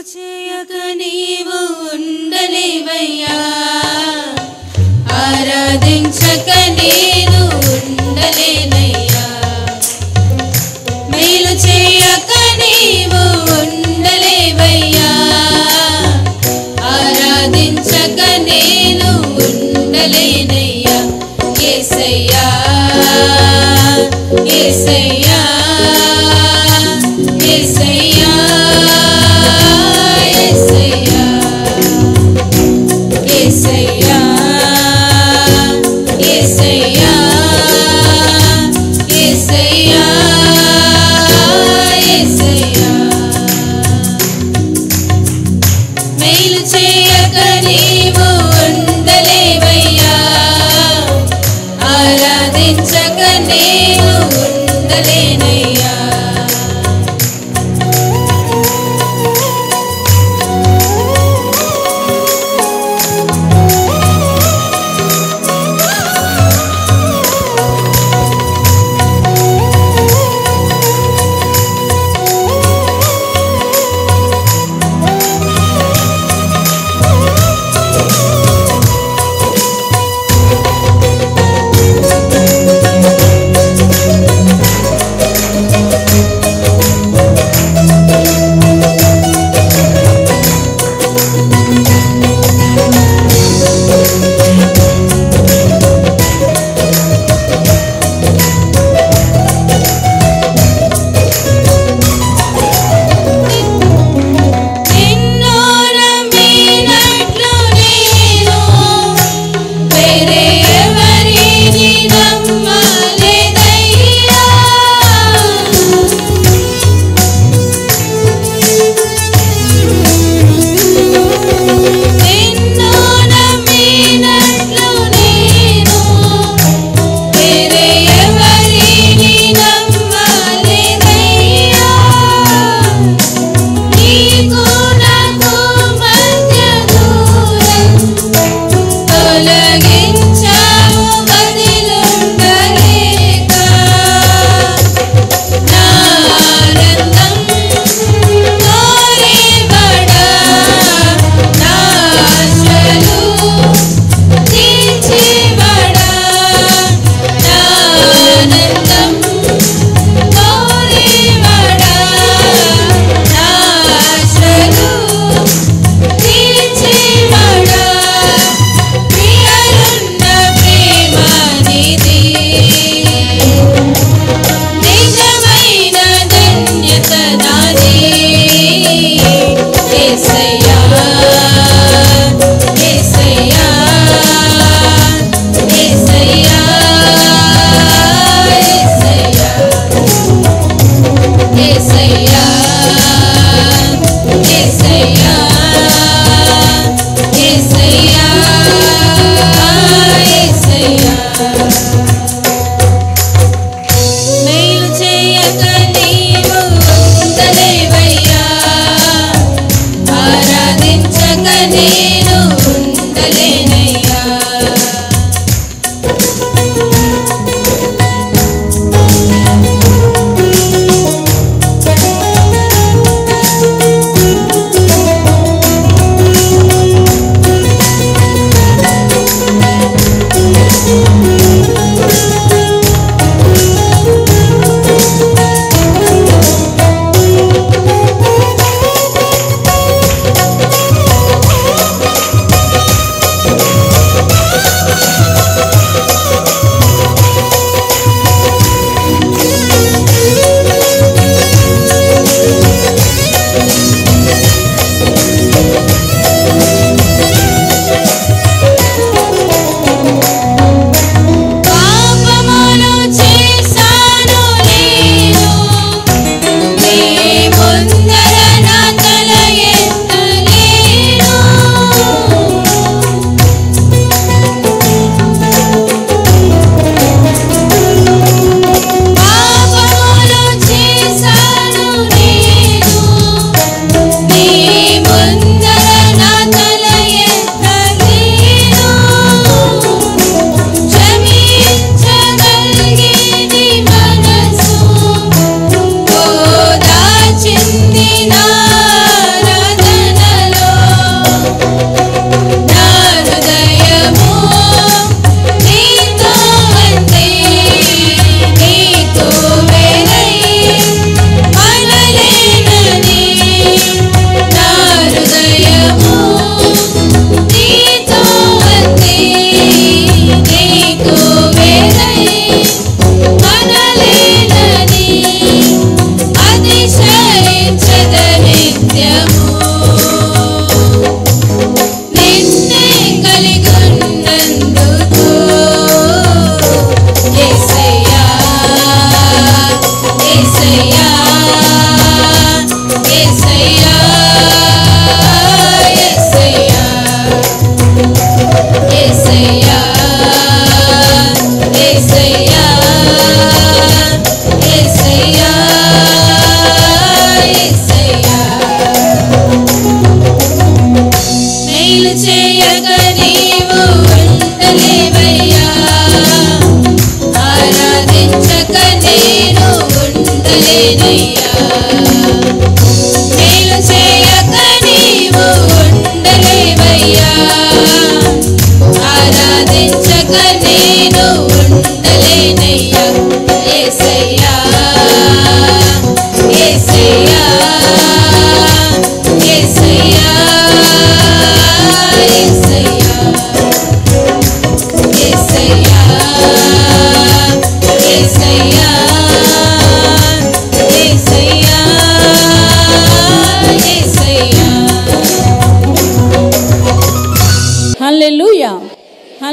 చేయక నీవు ఉండలేవయ్యా, ఆరాధించక నేను ఉండలేనయ్యా. మేలు చేయక నీవు ఉండలేవయ్యా, ఆరాధించక నేను ఉండలేనయ్యా. యేసయ్యా యేసయ్యా యేసయ్యా యేసయ్యా యేసయ్యా యేసయ్యా యేసయ్యా యేసయ్యా. మేలు చేయక నీవు ఉండలేవయ్యా, ఆరాధించక నేను ఉండలేనయ్యా.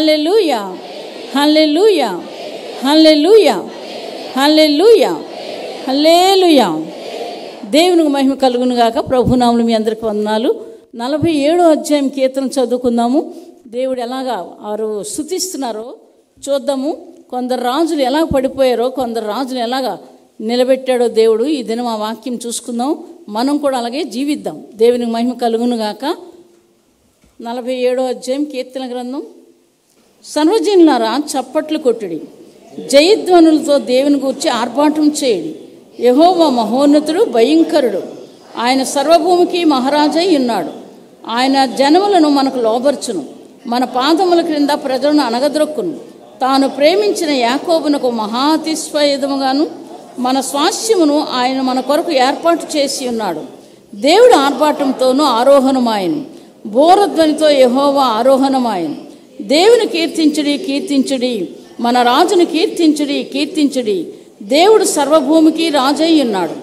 హల్లెలూయా, హల్లెలూయా, హల్లెలూయా, హల్లెలూయా, హల్లెలూయా. దేవునికి మహిమ కలుగును గాక. ప్రభునామములు మీ అందరికి వందనాలు. 47వ అధ్యాయం కీర్తన చదువుకుందాము. దేవుడు ఎలాగా వారు స్తుతిస్తున్నారో చూద్దాము. కొందరు రాజులు ఎలా పడిపోయారో, కొందరు రాజులు ఎలాగా నిలబెట్టాడో దేవుడు. ఈ దినం ఆ వాక్యం చూసుకుందాం. మనం కూడా అలాగే జీవిద్దాం. దేవునికి మహిమ కలుగును గాక. 47వ అధ్యాయం కీర్తన గ్రంథం. సర్వజనులారా చప్పట్లు కొట్టుడి, జయధ్వనులతో దేవుని గూర్చి ఆర్భాటం చేయడి. యెహోవా మహోన్నతుడు, భయంకరుడు. ఆయన సర్వభూమికి మహారాజై ఉన్నాడు. ఆయన జనములను మనకు లోబర్చును, మన పాదముల క్రింద ప్రజలను అనగద్రొక్కును. తాను ప్రేమించిన యాకోబునకు మహాతిశయముగాను మన స్వాస్థ్యమును ఆయన మన కొరకు ఏర్పాటు చేసి ఉన్నాడు. దేవుడు ఆర్భాటంతోనూ ఆరోహణమాయను, బోరధ్వనితో యెహోవా ఆరోహణమాయను. దేవుని కీర్తించుడి, కీర్తించుడి, మన రాజును కీర్తించుడి, కీర్తించుడి. దేవుడు సర్వభూమికి రాజై ఉన్నాడు.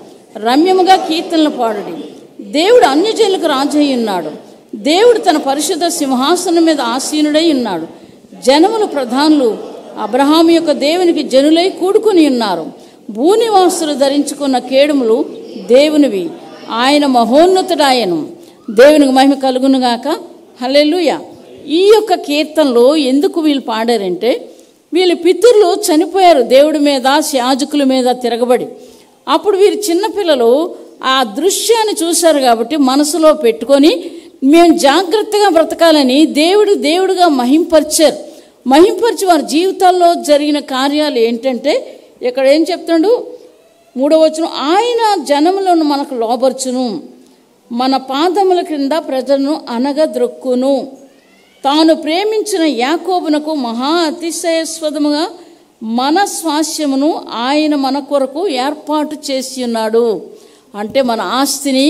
రమ్యముగా కీర్తనలు పాడుడి. దేవుడు అన్యజనులకు రాజై ఉన్నాడు. దేవుడు తన పరిశుద్ధ సింహాసనం మీద ఆసీనుడై ఉన్నాడు. జనములు ప్రధానులు అబ్రహాము యొక్క దేవునికి జనులై కూడుకుని ఉన్నారు. భూనివాసులు ధరించుకున్న కేడుములు దేవునివి, ఆయన మహోన్నతుడాయను. దేవునికి మహిమ కలుగునుగాక. హల్లెలూయా. ఈ యొక్క కీర్తనలో ఎందుకు వీళ్ళు పాడారంటే, వీళ్ళ పితరులు చనిపోయారు దేవుడి మీద, యాజకుల మీద తిరగబడి. అప్పుడు వీరు చిన్నపిల్లలు ఆ దృశ్యాన్ని చూశారు కాబట్టి మనసులో పెట్టుకొని మేము జాగ్రత్తగా బ్రతకాలని దేవుడుగా మహింపరిచారు. మహింపరిచి వారి జీవితాల్లో జరిగిన కార్యాలు ఏంటంటే, ఇక్కడ ఏం చెప్తాడు 3వ వచనం, ఆయన జనములను మనకు లోబర్చును, మన పాదముల క్రింద ప్రజలను అనగద్రొక్కును. తాను ప్రేమించిన యాకోబునకు మహా అతిశయస్వదముగా మన స్వాస్థ్యమును ఆయన మన కొరకు ఏర్పాటు చేసి ఉన్నాడు. అంటే మన ఆస్తిని,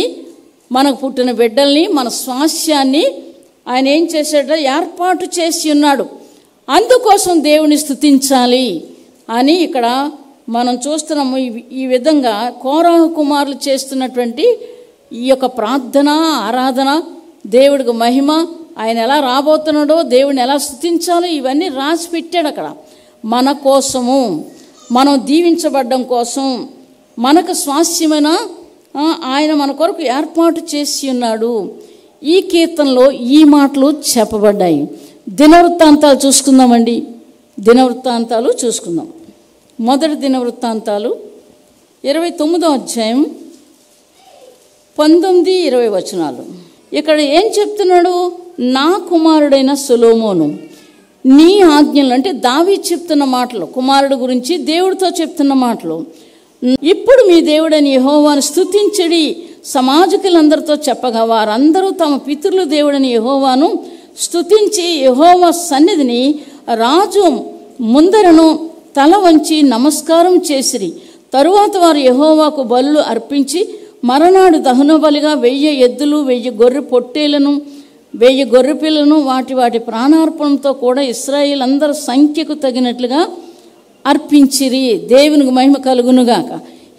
మనకు పుట్టిన బిడ్డల్ని, మన స్వాస్థ్యాన్ని ఆయన ఏం చేశాడో ఏర్పాటు చేసి ఉన్నాడు. అందుకోసం దేవుని స్తుతించాలి అని ఇక్కడ మనం చూస్తున్నాము. ఈ విధంగా కోరాహు కుమారులు చేస్తున్నటువంటి ఈ యొక్క ప్రార్థన, ఆరాధన, దేవుడికి మహిమ, ఆయన ఎలా రాబోతున్నాడో, దేవుడిని ఎలా స్తుతించాలో ఇవన్నీ రాసి పెట్టాడు అక్కడ మన కోసము, మనం దీవించబడ్డం కోసం, మనకు స్వాస్థ్యమైన ఆయన మన కొరకు ఏర్పాటు చేసి ఉన్నాడు. ఈ కీర్తనలో ఈ మాటలు చెప్పబడ్డాయి. దినవృత్తాంతాలు చూసుకుందామండి. దినవృత్తాంతాలు చూసుకుందాం. మొదటి దినవృత్తాంతాలు 29వ అధ్యాయం 19-20 వచనాలు. ఇక్కడ ఏం చెప్తున్నాడు? నా కుమారుడైన సొలొమోను నీ ఆజ్ఞలు, అంటే దావీదు చెప్తున్న మాటలు, కుమారుడు గురించి దేవుడితో చెప్తున్న మాటలు. ఇప్పుడు మీ దేవుడని యెహోవాను స్తుతించడి, సమాజకులందరితో చెప్పగా వారందరూ తమ పితరుల దేవుడని యెహోవాను స్తుతించి యెహోవా సన్నిధిని రాజు ముందరను తల వంచి నమస్కారం చేసిరి. తరువాత వారు యెహోవాకు బలులు అర్పించి మరనాడు దహన బలిగా 1000 ఎద్దులు, 1000 గొర్రె పొట్టేలను, 1000 గొర్రె పిల్లను వాటి ప్రాణార్పణంతో కూడా ఇశ్రాయేలు అందరూ సంఖ్యకు తగినట్లుగా అర్పించిరి. దేవునికి మహిమ కలుగునుగాక.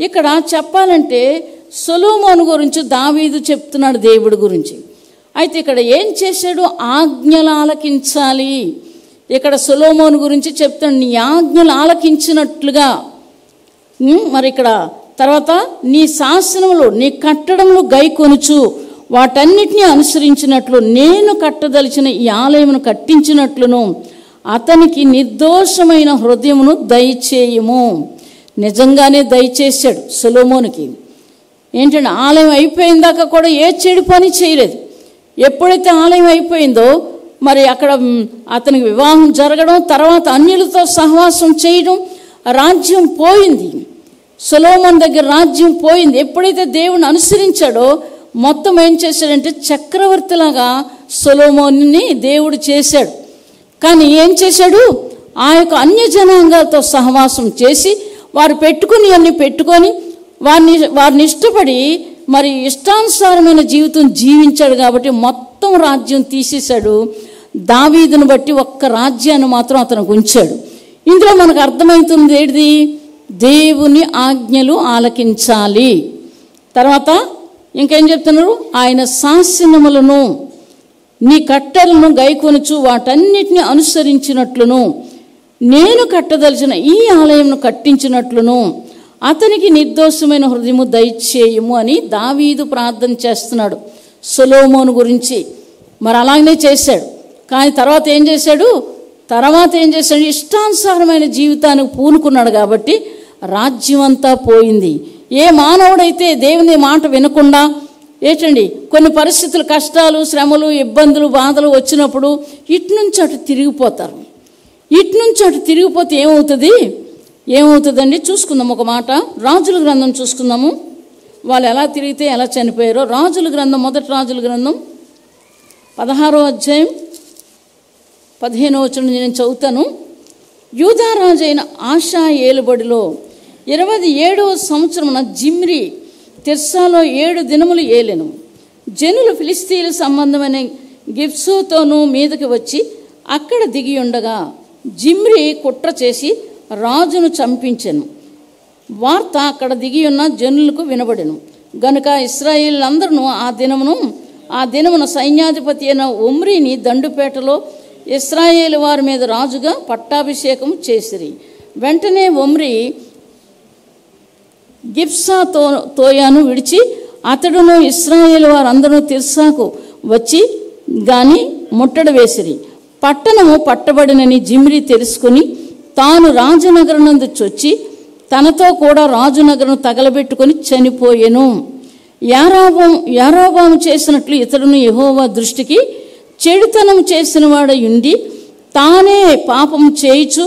ఇక్కడ చెప్పాలంటే సొలొమోను గురించి దావీదు చెప్తున్నాడు దేవుడి గురించి. అయితే ఇక్కడ ఏం చేశాడు? ఆజ్ఞలు ఆలకించాలి. ఇక్కడ సొలొమోను గురించి చెప్తాడు, నీ ఆజ్ఞలు ఆలకించినట్లుగా. మరి ఇక్కడ తర్వాత నీ శాసనములు, నీ కట్టడములు గైకొనుచు వాటన్నిటినీ అనుసరించినట్లు నేను కట్టదలిచిన ఈ ఆలయమును కట్టించినట్లును అతనికి నిర్దోషమైన హృదయమును దయచేయము. నిజంగానే దయచేశాడు సొలొమోనుకి. ఏంటంటే ఆలయం అయిపోయిందాకా కూడా ఏ చెడు పని చేయలేదు. ఎప్పుడైతే ఆలయం అయిపోయిందో మరి అక్కడ అతనికి వివాహం జరగడం, తర్వాత అన్యులతో సహవాసం చేయడం, రాజ్యం పోయింది. సొలొమోను దగ్గర రాజ్యం పోయింది. ఎప్పుడైతే దేవుని అనుసరించాడో మొత్తం ఏం చేశాడంటే చక్రవర్తిలాగా సొలొమోనుని దేవుడు చేశాడు. కానీ ఏం చేశాడు? ఆ యొక్క అన్యజనాంగాలతో సహవాసం చేసి వారు అన్ని పెట్టుకొని వారిని ఇష్టపడి మరి ఇష్టానుసారమైన జీవితం జీవించాడు. కాబట్టి మొత్తం రాజ్యం తీసేశాడు. దావీదును బట్టి ఒక్క రాజ్యాన్ని మాత్రం అతనికి ఉంచాడు. ఇందులో మనకు అర్థమవుతుంది ఏంటిది? దేవుని ఆజ్ఞలు ఆలకించాలి. తర్వాత ఇంకేం చెప్తున్నారు? ఆయన శాసనములను నీ కట్టెలను గైకొనుచు వాటన్నిటిని అనుసరించినట్లును నేను కట్టదలిచిన ఈ ఆలయంను కట్టించినట్లును అతనికి నిర్దోషమైన హృదయము దయచేయము అని దావీదు ప్రార్థన చేస్తున్నాడు సొలొమోను గురించి. మరి అలాగనే చేశాడు. కానీ తర్వాత ఏం చేశాడు? ఇష్టానుసారమైన జీవితానికి పూనుకున్నాడు కాబట్టి రాజ్యం అంతా పోయింది. ఏ మానవుడైతే దేవుని మాట వినకుండా కొన్ని పరిస్థితులు, కష్టాలు, శ్రమలు, ఇబ్బందులు, బాధలు వచ్చినప్పుడు ఇటు నుంచి అటు తిరిగిపోతారు. తిరిగిపోతే ఏమవుతుందండి? చూసుకుందాం ఒక మాట. రాజుల గ్రంథం చూసుకుందాము. వాళ్ళు ఎలా తిరిగితే ఎలా చనిపోయారో. రాజుల గ్రంథం, మొదటి రాజుల గ్రంథం 16వ అధ్యాయం 15వ వచనం నేను చదువుతాను. యూదారాజు అయిన ఆషా ఏలుబడిలో 27వ సంవత్సరమున జిమ్రీ తిర్సాలో 7 దినములు ఏలెను. జనులు ఫిలిస్తీన్ల సంబంధమైన గిబ్సోతోను మీదకి వచ్చి అక్కడ దిగి ఉండగా జిమ్రీ కుట్ర చేసి రాజును చంపించెను. వార్త అక్కడ దిగి ఉన్న జనులకు వినబడెను. గనుక ఇశ్రాయేలులందరూ ఆ దినమున సైన్యాధిపతి అయిన ఒమ్రీని దండుపేటలో ఇశ్రాయేలు వారి మీద రాజుగా పట్టాభిషేకం చేసిరి. వెంటనే ఒమ్రీ గిబ్సోతోయాను విడిచి అతడును ఇశ్రాయేలు వారందరూ తిర్సాకు వచ్చి గాని ముట్టడి వేసిరి. పట్టణము పట్టబడినని జిమ్రీ తెలుసుకుని తాను రాజనగరనందు చొచ్చి తనతో కూడా రాజునగరను తగలబెట్టుకొని చనిపోయెను. యారోబాము చేసినట్లు ఇతడును యెహోవా దృష్టికి చెడుతనం చేసిన వాడై ఉండి తానే పాపము చేయుచు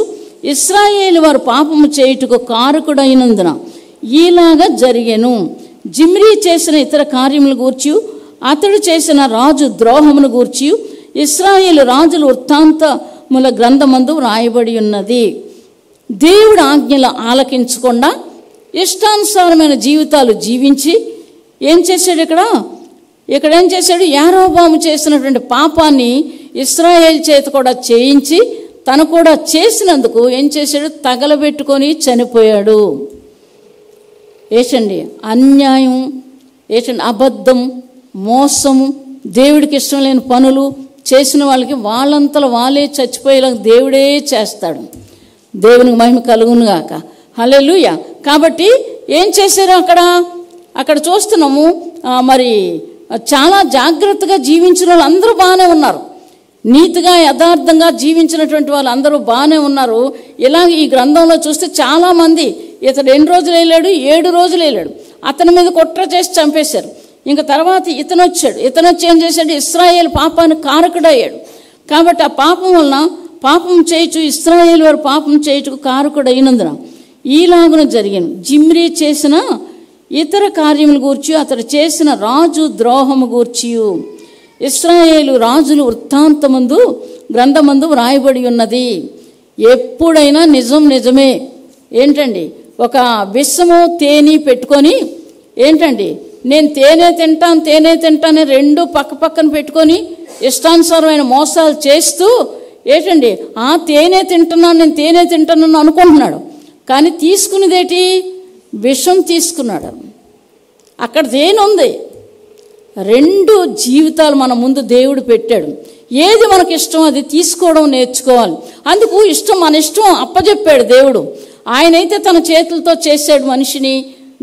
ఇశ్రాయేలు వారు పాపము చేయుటకు కారకుడైనందున ఈలాగా జరిగెను. జిమ్రీ చేసిన ఇతర కార్యములు గూర్చి అతడు చేసిన రాజు ద్రోహమును గూర్చి ఇశ్రాయేలు రాజుల వృత్తాంతముల గ్రంథమందు రాయబడి ఉన్నది. దేవుడు ఆజ్ఞలు ఆలకించకుండా ఇష్టానుసారమైన జీవితాలు జీవించి ఏం చేశాడు? ఇక్కడ ఏం చేశాడు? యారోబాము చేసినటువంటి పాపాన్ని ఇశ్రాయేలు చేత కూడా చేయించి తను కూడా చేసినందుకు ఏం చేశాడు? తగలబెట్టుకొని చనిపోయాడు. అన్యాయం, అబద్ధం, మోసము, దేవుడికి ఇష్టం లేని పనులు చేసిన వాళ్ళకి వాళ్ళంతలో వాళ్ళే చచ్చిపోయేలా దేవుడే చేస్తాడు. దేవునికి మహిమ కలుగునుగాక. హల్లెలూయా. కాబట్టి ఏం చేశారు? అక్కడ చూస్తున్నాము. మరి చాలా జాగ్రత్తగా జీవించిన వాళ్ళు అందరూ బాగానే ఉన్నారు. నీతిగా యథార్థంగా జీవించినటువంటి వాళ్ళు అందరూ బాగానే ఉన్నారు. ఇలాగ ఈ గ్రంథంలో చూస్తే చాలామంది ఇతడు 2 రోజులు వెళ్ళాడు, 7 రోజులు వెళ్ళాడు, అతని మీద కుట్ర చేసి చంపేశారు. ఇంకా తర్వాత ఇతను వచ్చి ఏం చేశాడు? ఇశ్రాయేలు పాపానికి కారకుడయ్యాడు. కాబట్టి ఆ పాపం వలన పాపం చేయొచ్చు, ఇశ్రాయేలు వారు పాపం చేయుటకు కారకుడైనందున ఈలాగున జరిగాను. జిమ్రీ చేసిన ఇతర కార్యములు గూర్చి అతడు చేసిన రాజు ద్రోహము గూర్చి ఇశ్రాయేలు రాజులు వృత్తాంతమందు గ్రంథమందు వ్రాయబడి ఉన్నది. ఎప్పుడైనా నిజమే. ఒక విషము తేనె పెట్టుకొని నేను తేనె తింటాను 2 పక్కన పెట్టుకొని ఇష్టానుసారమైన మోసాలు చేస్తూ ఆ తేనె తింటున్నాను అనుకుంటున్నాడు. కానీ తీసుకునేదేటి? విషం తీసుకున్నాడు. అక్కడ తేనె ఉంది. 2 జీవితాలు మన ముందు దేవుడు పెట్టాడు. ఏది మనకి ఇష్టం అది తీసుకోవడం నేర్చుకోవాలి. అందుకు మన ఇష్టం అప్పచెప్పాడు దేవుడు. ఆయనైతే తన చేతులతో చేశాడు మనిషిని,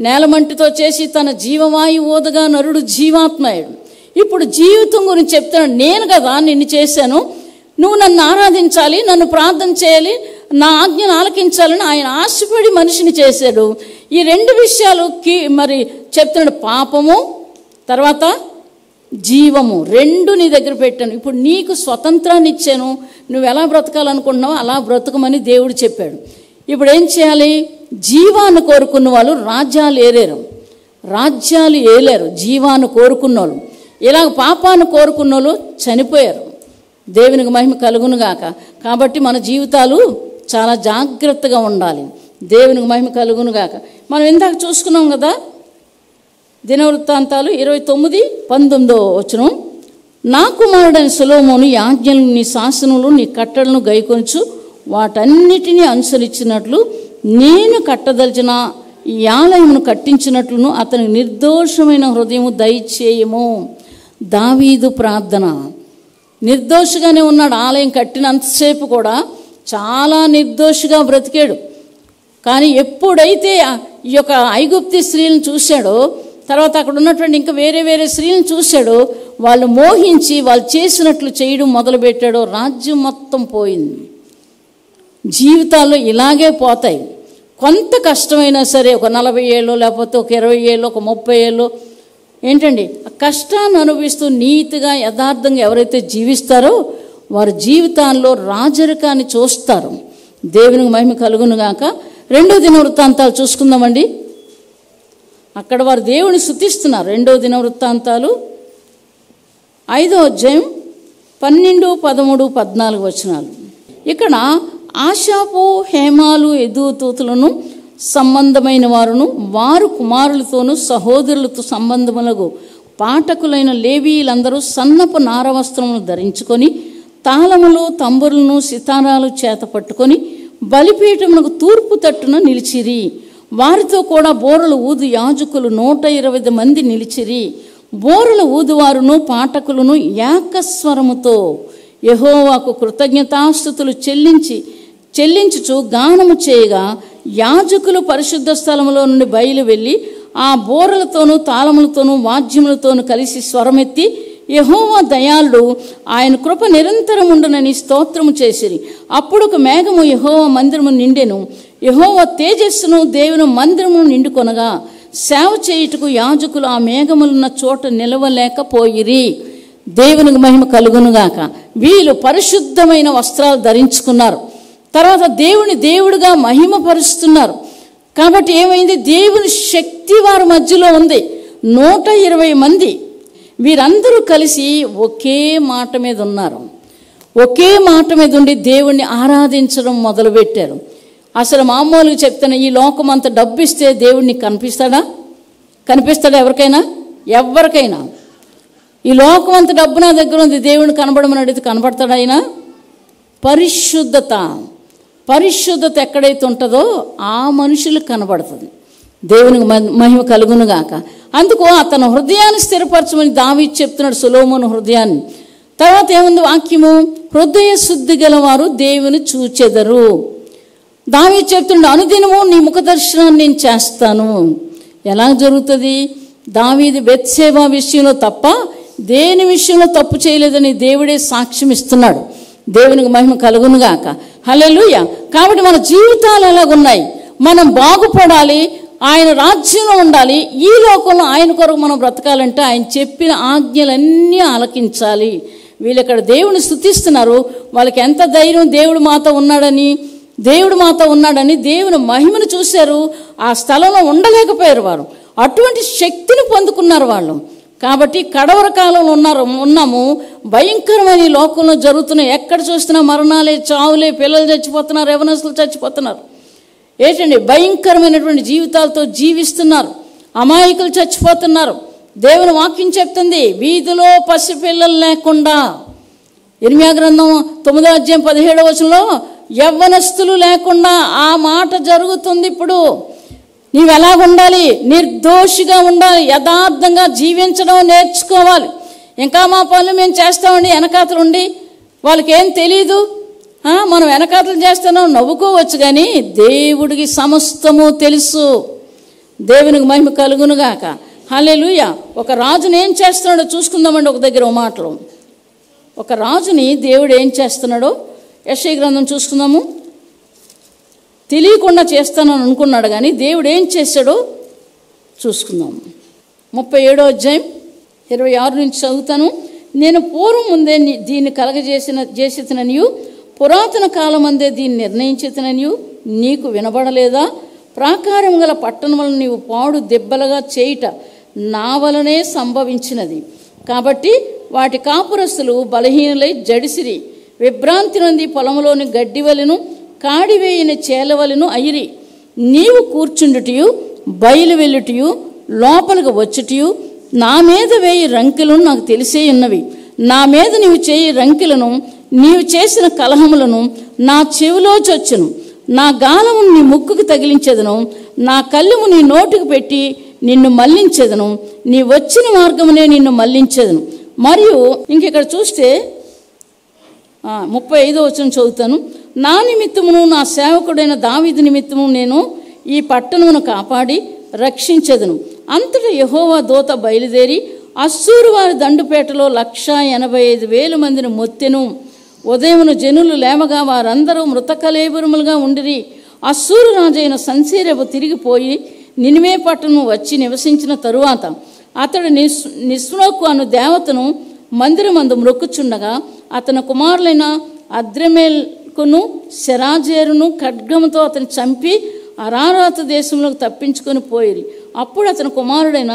నేలమంటితో చేసి తన జీవవాయు ఊదగా నరుడు జీవాత్మయుడు. ఇప్పుడు జీవితం గురించి చెప్తున్నాడు. నేను కదా నిన్ను చేశాను, నువ్వు నన్ను ఆరాధించాలి, నన్ను ప్రార్థన చేయాలి, నా ఆజ్ఞను ఆలకించాలని ఆయన ఆశపడి మనిషిని చేశాడు. ఈ 2 విషయాలు మరి చెప్తున్నాడు. పాపము తర్వాత జీవము 2 నీ దగ్గర పెట్టాను. ఇప్పుడు నీకు స్వతంత్రాన్ని ఇచ్చాను, నువ్వు ఎలా బ్రతకాలనుకుంటున్నావో అలా బ్రతకమని దేవుడు చెప్పాడు. ఇప్పుడు ఏం చేయాలి? జీవాన్ని కోరుకున్న వాళ్ళు రాజ్యాలు ఏలేరు. జీవాన్ని కోరుకున్న వాళ్ళు, ఇలాగ పాపాన్ని కోరుకున్న వాళ్ళు చనిపోయారు. దేవునికి మహిమ కలుగునుగాక. కాబట్టి మన జీవితాలు చాలా జాగ్రత్తగా ఉండాలి. దేవునికి మహిమ కలుగునుగాక. మనం ఇందాక చూసుకున్నాం కదా, దినవృత్తాంతాలు 29:19 వచనం. నా కుమారుడైన సొలొమోను ఈ ఆజ్ఞలను, నీ శాసనములు, నీ కట్టడలను గైకొనుచు వాటన్నిటినీ అనుసరించినట్లు నేను కట్టదలిచిన ఈ ఆలయమును కట్టించినట్లును అతనికి నిర్దోషమైన హృదయము దయచేయము. దావీదు ప్రార్థన. నిర్దోషిగానే ఉన్నాడు. ఆలయం కట్టినంతసేపు కూడా చాలా నిర్దోషిగా బ్రతికాడు. కానీ ఎప్పుడైతే ఈ యొక్క ఐగుప్తి స్త్రీలను చూశాడో, తర్వాత అక్కడ ఉన్నటువంటి ఇంకా వేరే వేరే స్త్రీలను చూశాడో, వాళ్ళు మోహించి వాళ్ళు చేసినట్లు చేయడం మొదలుపెట్టాడో రాజ్యం మొత్తం పోయింది. జీవితాల్లో ఇలాగే పోతాయి. కొంత కష్టమైనా సరే, ఒక 40 ఏళ్ళు లేకపోతే ఒక 20 ఏళ్ళు ఒక 30 ఏళ్ళు ఏంటండి, ఆ కష్టాన్ని అనుభవిస్తూ నీతిగా యథార్థంగా ఎవరైతే జీవిస్తారో వారి జీవితాల్లో రాజరికాన్ని చూస్తారు. దేవునికి మహిమ కలుగును గాక. 2వ దినవృత్తాంతాలు చూసుకుందామండి. అక్కడ వారు దేవుని స్తుతిస్తున్నారు. 2వ దినవృత్తాంతాలు 5వ అధ్యాయం 12, 13, 14 వచనాలు. ఇక్కడ ఆషాపు, హేమాలు, ఎదుతూతులను సంబంధమైన వారును వారు కుమారులతోనూ సహోదరులతో సంబంధములకు పాఠకులైన లేవీయులందరూ సన్నపు నారవస్త్రములు ధరించుకొని తాళములు, తంబురులను, సితారాలు చేత పట్టుకొని బలిపీఠమునకు తూర్పు తట్టున నిలిచిరి. వారితో కూడా బోరలు ఊదు యాజకులు 120 మంది నిలిచిరి. బోరలు ఊదువారును పాఠకులను ఏకస్వరముతో యెహోవాకు కృతజ్ఞతాస్తుతులు చెల్లించుచు గానము చేయగా యాజకులు పరిశుద్ధ స్థలములో నుండి బయలు వెళ్ళి ఆ బోరలతోనూ తాళములతోనూ వాద్యములతోనూ కలిసి స్వరమెత్తి యెహోవా దయాళుడు, ఆయన కృప నిరంతరం ఉండునని స్తోత్రము చేసిరి. అప్పుడు ఒక మేఘము యెహోవా మందిరము నిండెను. యెహోవా తేజస్సును దేవుని మందిరమును నిండుకొనగా సేవ చేయుటకు యాజకులు ఆ మేఘములున్న చోట నిలవలేకపోయిరి. దేవునికి మహిమ కలుగునుగాక. వీళ్ళు పరిశుద్ధమైన వస్త్రాలు ధరించుకున్నారు. తర్వాత దేవుడుగా మహిమపరుస్తున్నారు. కాబట్టి ఏమైంది, దేవుని శక్తి వారి మధ్యలో ఉంది. 120 మంది వీరందరూ కలిసి ఒకే మాట మీద ఉన్నారు. ఒకే మాట మీద ఉండి దేవుణ్ణి ఆరాధించడం మొదలుపెట్టారు. అసలు మామూలుగా చెప్తున్నా, ఈ లోకం అంత డబ్బు ఇస్తే దేవుడిని కనిపిస్తాడా? ఎవరికైనా ఈ లోకం అంత డబ్బు నా దగ్గర ఉంది, దేవుడిని కనబడమని అడిగితే కనబడతాడా? ఆయన పరిశుద్ధత ఎక్కడైతే ఉంటుందో ఆ మనుషులకు కనబడుతుంది. దేవునికి మహిమ కలుగునుగాక. అందుకు అతను హృదయాన్ని స్థిరపరచమని దావీదు చెప్తున్నాడు, సొలొమోను హృదయాన్ని. తర్వాత ఏముంది వాక్యము, హృదయ శుద్ధి గలవారు దేవుని చూచెదరు. దావీదు చెప్తున్నాడు, అనుదినము నీ ముఖ దర్శనాన్ని నేను చేస్తాను. ఎలా జరుగుతుంది? దావీదు బెత్షెబా విషయంలో తప్ప దేని విషయంలో తప్పు చేయలేదని దేవుడే సాక్ష్యం ఇస్తున్నాడు. దేవునికి మహిమ కలుగునుగాక. హల్లెలూయా. కాబట్టి మన జీవితాలు ఎలాగున్నాయి? మనం బాగుపడాలి, ఆయన రాజ్యంలో ఉండాలి. ఈ లోకంలో ఆయన కొరకు మనం బ్రతకాలంటే ఆయన చెప్పిన ఆజ్ఞలన్నీ ఆలకించాలి. వీళ్ళు ఇక్కడ దేవుని స్తుతిస్తున్నారు. వాళ్ళకి ఎంత ధైర్యం, దేవుడు మాతో ఉన్నాడని దేవుని మహిమను చూశారు. ఆ స్థలంలో ఉండలేకపోయారు వారు. అటువంటి శక్తిని పొందుకున్నారు వాళ్ళు. కాబట్టి కడవర కాలంలో ఉన్నాము. భయంకరమైన ఈ లోకంలో జరుగుతున్నాయి. ఎక్కడ చూస్తున్నా మరణాలే, చావులే, పిల్లలు చచ్చిపోతున్నారు, యవనస్తులు చచ్చిపోతున్నారు. ఏంటండి, భయంకరమైనటువంటి జీవితాలతో జీవిస్తున్నారు. అమాయకులు చచ్చిపోతున్నారు. దేవుని వాక్యం చెప్తుంది, వీధిలో పసిపిల్లలు లేకుండా. ఇర్మీయా గ్రంథం 9వ అధ్యాయం 17వ వచనంలో యవ్వనస్తులు లేకుండా ఆ మాట జరుగుతుంది. ఇప్పుడు నీవు ఎలాగ ఉండాలి? నిర్దోషిగా ఉండాలి, యథార్థంగా జీవించడం నేర్చుకోవాలి. ఇంకా మా పనులు మేము చేస్తామండి వెనకాతలు ఉండి, వాళ్ళకి ఏం తెలీదు. మనం వెనకాతలు చేస్తున్నాం నవ్వుకోవచ్చు, కానీ దేవుడికి సమస్తము తెలుసు. దేవునికి మహిమ కలుగునుగాక. హల్లెలూయా. ఒక రాజుని ఏం చేస్తున్నాడో చూసుకుందామండి. ఒక దగ్గర మాటలు, ఒక రాజుని దేవుడు ఏం చేస్తున్నాడో యెషయా గ్రంథం చూసుకుందాము. తెలియకుండా చేస్తానని అనుకున్నాడు, కానీ దేవుడు ఏం చేశాడో చూసుకుందాము. 37వ అధ్యాయం 26 నుంచి చదువుతాను. నేను పూర్వం ముందే దీన్ని చేసిననియు పురాతన కాలమందే దీన్ని నిర్ణయించిననియు నీకు వినబడలేదా? ప్రాకారం గల పట్టణములను నీవు పాడు దెబ్బలుగా చేయుట నా వలనే సంభవించినది. కాబట్టి వాటి కాపురస్తులు బలహీనులై జడిసిరి, విభ్రాంతి నొంది పొలంలోని గడ్డివలెను కాడివేయిన చేలవలను అయిరి. నీవు కూర్చుండుటయు బయలు వెళ్ళుటయు లోపలికి వచ్చుటయు నా మీద వేయి రంకెలను నాకు తెలిసే ఉన్నవి. నా మీద నీవు చేయి రంకెలను, నీవు చేసిన కలహములను నా చెవిలో చొచ్చును. నా గాలమును నీ ముక్కుకు తగిలించెదను, నా కళ్ళెము నీ నోటికి పెట్టి నిన్ను మళ్లించెదను, నీ వచ్చిన మార్గమునే నిన్ను మళ్లించెదను. మరియు ఇంకెక్కడ చూస్తే 35వ వచనం చదువుతాను. నా నిమిత్తమును నా సేవకుడైన దావీదు నిమిత్తము నేను ఈ పట్టణమును కాపాడి రక్షించెదను. అంతటా యెహోవా దూత బయలుదేరి అశ్షూరు వారి దండుపేటలో 185,000 మందిని మొత్తెను. ఉదయమును జనులు లేవగా వారందరూ మృతకలేబరములుగా ఉండిరి. అశ్షూరు రాజైన సన్హెరీబు తిరిగిపోయి నినివే పట్టణం వచ్చి నివసించిన తరువాత అతడు నిస్రోకు అను దేవతను మందిరమందు మ్రొక్కుచుండగా అతని కుమారులైన అద్రమేల్కును శరాజేరును ఖడ్గముతో అతను చంపి అరారాతు దేశంలోకి తప్పించుకొని పోయిరి. అప్పుడు అతని కుమారుడైన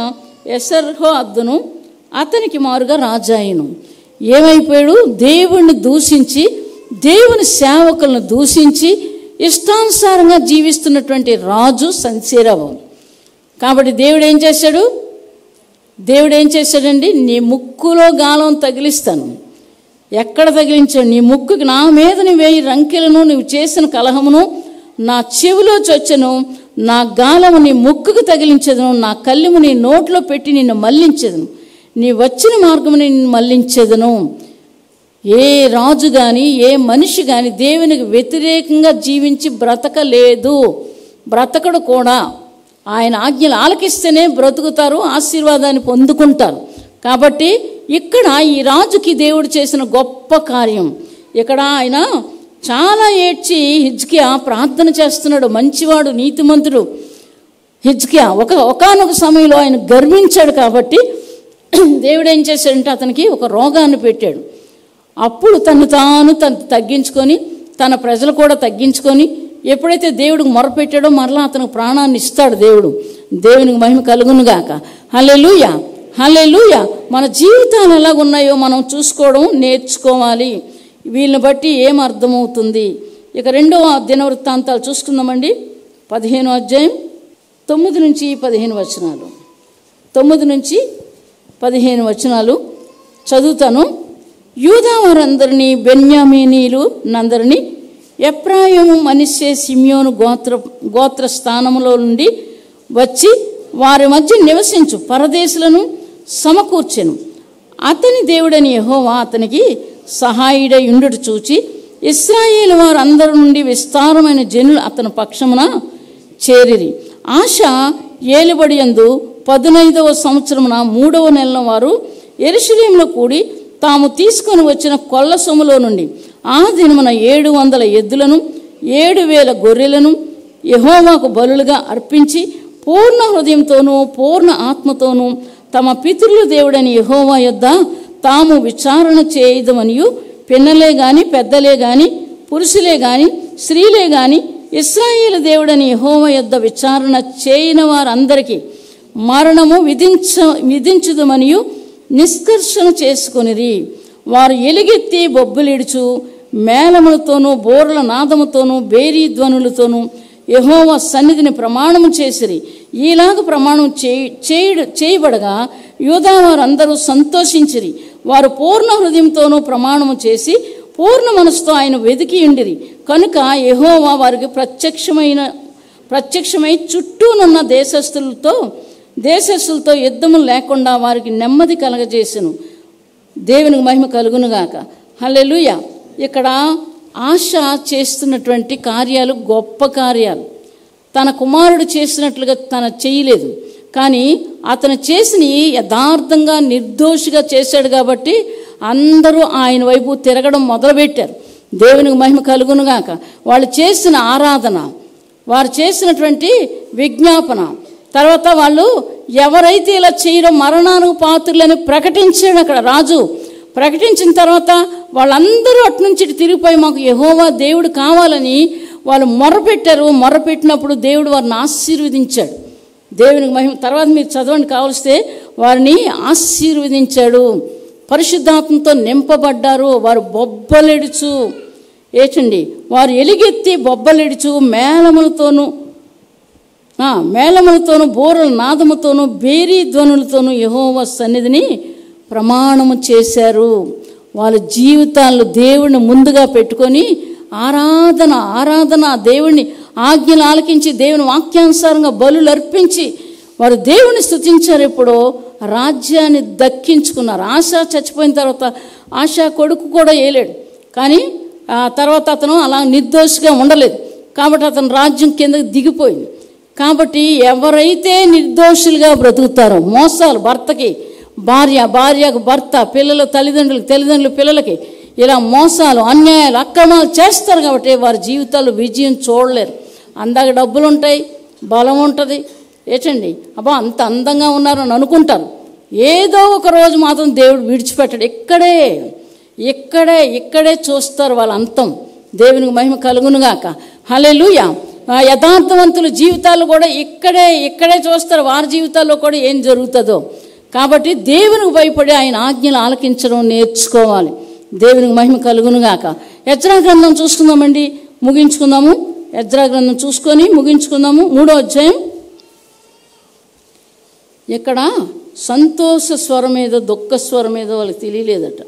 ఎసర్హోద్దును అతనికి మారుగా రాజాయిను. ఏమైపోయాడు? దేవుణ్ణి దూషించి, దేవుని సేవకులను దూషించి ఇష్టానుసారంగా జీవిస్తున్నటువంటి రాజు సన్హెరీబు. కాబట్టి దేవుడు ఏం చేశాడండి? నీ ముక్కులో గాలం తగిలిస్తాను. ఎక్కడ తగిలించాడు? నీ ముక్కుకి నా మీద నీ 1000 రంకెలను, నువ్వు చేసిన కలహమును నా చెవిలో చొచ్చెను, నా గాలము నీ ముక్కుకు తగిలించదును, నా కళ్ళెము నీ నోట్లో పెట్టి నిన్ను మళ్లించదును, నీ వచ్చిన మార్గముని నిన్ను మళ్లించదును. ఏ రాజు కానీ ఏ మనిషి కానీ దేవునికి వ్యతిరేకంగా జీవించి బ్రతకలేదు, బ్రతకడు కూడా. ఆయన ఆజ్ఞలు ఆలకిస్తేనే బ్రతుకుతారు, ఆశీర్వాదాన్ని పొందుకుంటారు. కాబట్టి ఇక్కడ ఈ రాజుకి దేవుడు చేసిన గొప్ప కార్యం. ఇక్కడ ఆయన చాలా ఏడ్చి హిజ్కియా ప్రార్థన చేస్తున్నాడు. మంచివాడు, నీతిమంతుడు హిజ్కియా. ఒకానొక సమయంలో ఆయన గర్వించాడు. కాబట్టి దేవుడు ఏం చేశాడంటే అతనికి ఒక రోగాన్ని పెట్టాడు. అప్పుడు తను తగ్గించుకొని, తన ప్రజలు కూడా తగ్గించుకొని, ఎప్పుడైతే దేవుడికి మొరపెట్టాడో మరలా అతనికి ప్రాణాన్ని ఇస్తాడు దేవుడు. దేవునికి మహిమ కలుగునుగాక. హల్లెలూయా, హల్లెలూయా. మన జీవితాలు ఎలా ఉన్నాయో మనం చూసుకోవడం నేర్చుకోవాలి. వీళ్ళని బట్టి ఏం అర్థమవుతుంది? ఇక 2వ దినవృత్తాంతాలు చూసుకుందామండి. 15వ అధ్యాయం 9 నుంచి 15 వచనాలు. 9 నుంచి 15 వచనాలు చదువుతాను. యూదా వారందరినీ, బెన్యామీనీలు నందరినీ, ఎఫ్రాయిము, మనష్షే, షిమ్యోను గోత్ర స్థానములో నుండి వచ్చి వారి మధ్య నివసించు పరదేశులను సమకూర్చెను. అతని దేవుడని యెహోవా అతనికి సహాయుడై ఉండుట చూచి ఇశ్రాయేలు వారందరి నుండి విస్తారమైన జనులు అతని పక్షమున చేరిరి. ఆశ ఏలుబడియందు 15వ సంవత్సరమున 3వ నెలల వారు యెరూషలేములో కూడి తాము తీసుకొని వచ్చిన కొల్ల సొమ్ములో నుండి ఆ దినమున 700 ఎద్దులను 7,000 గొర్రెలను యెహోవాకు బలులుగా అర్పించి పూర్ణ హృదయంతోనూ పూర్ణ ఆత్మతోనూ తమ పితరుల దేవుడని యెహోవా యొద్ద తాము విచారణ చేయదమనియు, పిన్నలే గాని పెద్దలే గాని పురుషులే గాని స్త్రీలే గాని ఇశ్రాయేలు దేవుడని యెహోవా యొద్ద విచారణ చేయని వారందరికీ మరణము విధించుదమనియు నిష్కర్షణ చేసుకొనిరి. వారు ఎలుగెత్తి బొబ్బలిడుచు మేళములతోనూ బోర్ల నాదముతోనూ బేరీ ధ్వనులతోనూ యెహోవా సన్నిధిని ప్రమాణము చేసిరి. ఈలాగ ప్రమాణం చేయబడగా యూదా వారందరూ సంతోషించిరి. వారు పూర్ణ హృదయంతోనూ ప్రమాణము చేసి పూర్ణ మనసుతో ఆయన వెదికి ఉండిరి. కనుక యెహోవా వారికి ప్రత్యక్షమై చుట్టూనున్న దేశస్థులతో యుద్ధము లేకుండా వారికి నెమ్మది కలగజేసెను. దేవునికి మహిమ కలుగునుగాక. హల్లెలూయా. ఇక్కడ ఆశ చేస్తున్నటువంటి కార్యాలు గొప్ప కార్యాలు. తన కుమారుడు చేసినట్లుగా తన చేయలేదు, కానీ అతను చేసిన యథార్థంగా నిర్దోషిగా చేశాడు కాబట్టి అందరూ ఆయన వైపు తిరగడం మొదలుపెట్టారు. దేవునికి మహిమ కలుగునుగాక. వాళ్ళు చేసిన ఆరాధన, వారు చేసినటువంటి విజ్ఞాపన, తర్వాత వాళ్ళు ఎవరైతే ఇలా చేయడం మరణానికి పాత్రులని ప్రకటించాడు అక్కడ రాజు. ప్రకటించిన తర్వాత వాళ్ళందరూ అటునుంచి తిరిగిపోయి మాకు యెహోవా దేవుడు కావాలని వాళ్ళు మొరపెట్టారు. మొరపెట్టినప్పుడు దేవుడు వారిని ఆశీర్వదించాడు. దేవునికి మహిమ. తర్వాత మీరు చదవండి కావలిస్తే, వారిని ఆశీర్వదించాడు. పరిశుద్ధాత్మతో నింపబడ్డారు. వారు బొబ్బలెడుచు వారు ఎలుగెత్తి బొబ్బలెడుచు మేళములతోనూ బోరల నాదముతోనూ బేరీ ధ్వనులతోనూ యెహోవా సన్నిధిని ప్రమాణము చేశారు. వాళ్ళ జీవితాలను దేవుడిని ముందుగా పెట్టుకొని ఆరాధన దేవుడిని ఆజ్ఞలు ఆలకించి దేవుని వాక్యానుసారంగా బలులు అర్పించి వారు దేవుని స్తుతించారు. ఎప్పుడో రాజ్యాన్ని దక్కించుకున్నారు. ఆశ చచ్చిపోయిన తర్వాత ఆశ కొడుకు కూడా ఏలేడు. కానీ ఆ తర్వాత అతను అలా నిర్దోషిగా ఉండలేదు. కాబట్టి అతను రాజ్యం కిందకి దిగిపోయింది. కాబట్టి ఎవరైతే నిర్దోషులుగా బ్రతుకుతారో, మోసాలు భర్తకి భార్యకు భర్త, పిల్లలు తల్లిదండ్రులు పిల్లలకి ఇలా మోసాలు, అన్యాయాలు, అక్రమాలు చేస్తారు కాబట్టి వారి జీవితాల్లో విజయం చూడలేరు. అందాక డబ్బులు ఉంటాయి, బలం ఉంటుంది, ఏంటండి అబ్బా అంత అందంగా ఉన్నారని అనుకుంటారు. ఏదో ఒక రోజు మాత్రం దేవుడు విడిచిపెట్టాడు. ఇక్కడే చూస్తారు వాళ్ళ అంతం. దేవునికి మహిమ కలుగునుగాక. హల్లెలూయా. యథార్థవంతుల జీవితాలు కూడా ఇక్కడే చూస్తారు. వారి జీవితాల్లో కూడా ఏం జరుగుతుందో. కాబట్టి దేవునికి భయపడి ఆయన ఆజ్ఞలు ఆలకించడం నేర్చుకోవాలి. దేవునికి మహిమ కలుగునుగాక. ఎజ్రా గ్రంథం చూసుకుందామండి, ముగించుకుందాము. ఎజ్రా గ్రంథం చూసుకొని ముగించుకుందాము. 3వ అధ్యాయం. ఇక్కడ సంతోష స్వరం ఏదో దుఃఖ స్వరం ఏదో వాళ్ళకి తెలియలేదట.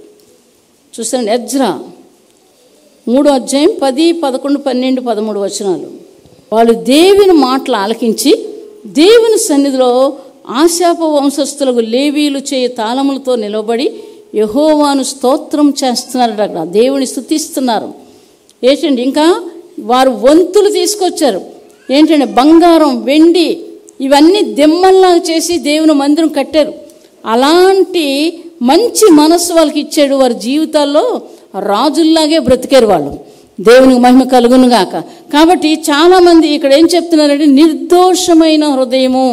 చూసండి, ఎజ్రా 3వ అధ్యాయం 10, 11, 12, 13 వచనాలు. వాళ్ళు దేవుని మాటలు ఆలకించి దేవుని సన్నిధిలో ఆశాప వంశస్థులకు లేవీలు చేయ తాళములతో నిలబడి యెహోవాను స్తోత్రం చేస్తున్నారట. అక్కడ దేవుని స్తుతిస్తున్నారు. ఏంటండి ఇంకా వారు వంతులు తీసుకొచ్చారు. ఏంటంటే బంగారం, వెండి ఇవన్నీ దిమ్మల్లాగా చేసి దేవుని మందిరం కట్టారు. అలాంటి మంచి మనస్సు వాళ్ళకి ఇచ్చాడు. వారి జీవితాల్లో రాజుల్లాగే బ్రతికారు వాళ్ళు. దేవునికి మహిమ కలుగునుగాక. కాబట్టి చాలామంది ఇక్కడ ఏం చెప్తున్నారంటే నిర్దోషమైన హృదయము,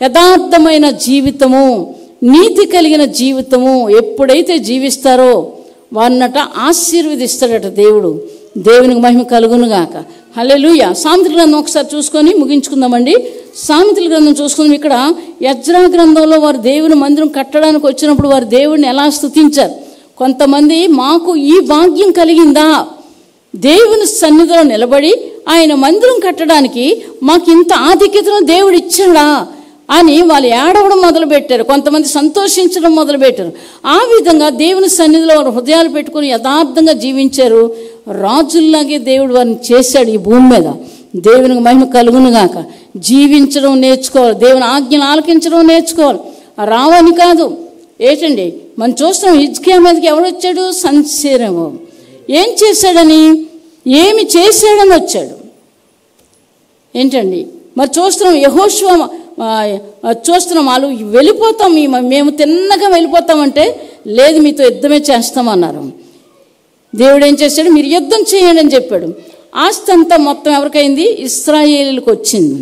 యథార్థమైన జీవితము, నీతి కలిగిన జీవితము ఎప్పుడైతే జీవిస్తారో వారినట ఆశీర్వదిస్తాడట దేవుడు. దేవునికి మహిమ కలుగునుగాక. హల్లెలూయా. సామెతల గ్రంథం ఒకసారి చూసుకొని ముగించుకుందామండి. సామెతల గ్రంథం చూసుకుందాం. ఇక్కడ ఎజ్రా గ్రంథంలో వారు దేవుని మందిరం కట్టడానికి వచ్చినప్పుడు వారు దేవుడిని ఎలా స్తుతించారు. కొంతమంది మాకు ఈ భాగ్యం కలిగిందా, దేవుని సన్నిధిలో నిలబడి ఆయన మందిరం కట్టడానికి మాకు ఇంత ఆధిక్యతను దేవుడు ఇచ్చాడా అని వాళ్ళు ఏడవడం మొదలుపెట్టారు. కొంతమంది సంతోషించడం మొదలుపెట్టారు. ఆ విధంగా దేవుని సన్నిధిలో వారు హృదయాలు పెట్టుకుని యథార్థంగా జీవించారు. రాజుల్లాగే దేవుడు వారిని చేశాడు ఈ భూమి మీద. దేవునికి మహిమ కలుగునుగాక. జీవించడం నేర్చుకోవాలి, దేవుని ఆజ్ఞలు ఆలకించడం నేర్చుకోవాలి. రావని కాదు. ఏంటండి మనం చూస్తాం, హిజ్కియా మీదకి ఎవడొచ్చాడు? సంశయము. ఏం చేశాడని, ఏమి చేశాడని వచ్చాడు. ఏంటండి మరి చూస్తున్నాం, యెహోషువ చూస్తున్నాం, వాళ్ళు వెళ్ళిపోతాం, మేము తిన్నగా వెళ్ళిపోతామంటే లేదు మీతో యుద్ధమే చేస్తామన్నారు. దేవుడు ఏం చేశాడు? మీరు యుద్ధం చేయండి అని చెప్పాడు. ఆస్తి అంతా మొత్తం ఎవరికైంది? ఇశ్రాయేలీలకు వచ్చింది.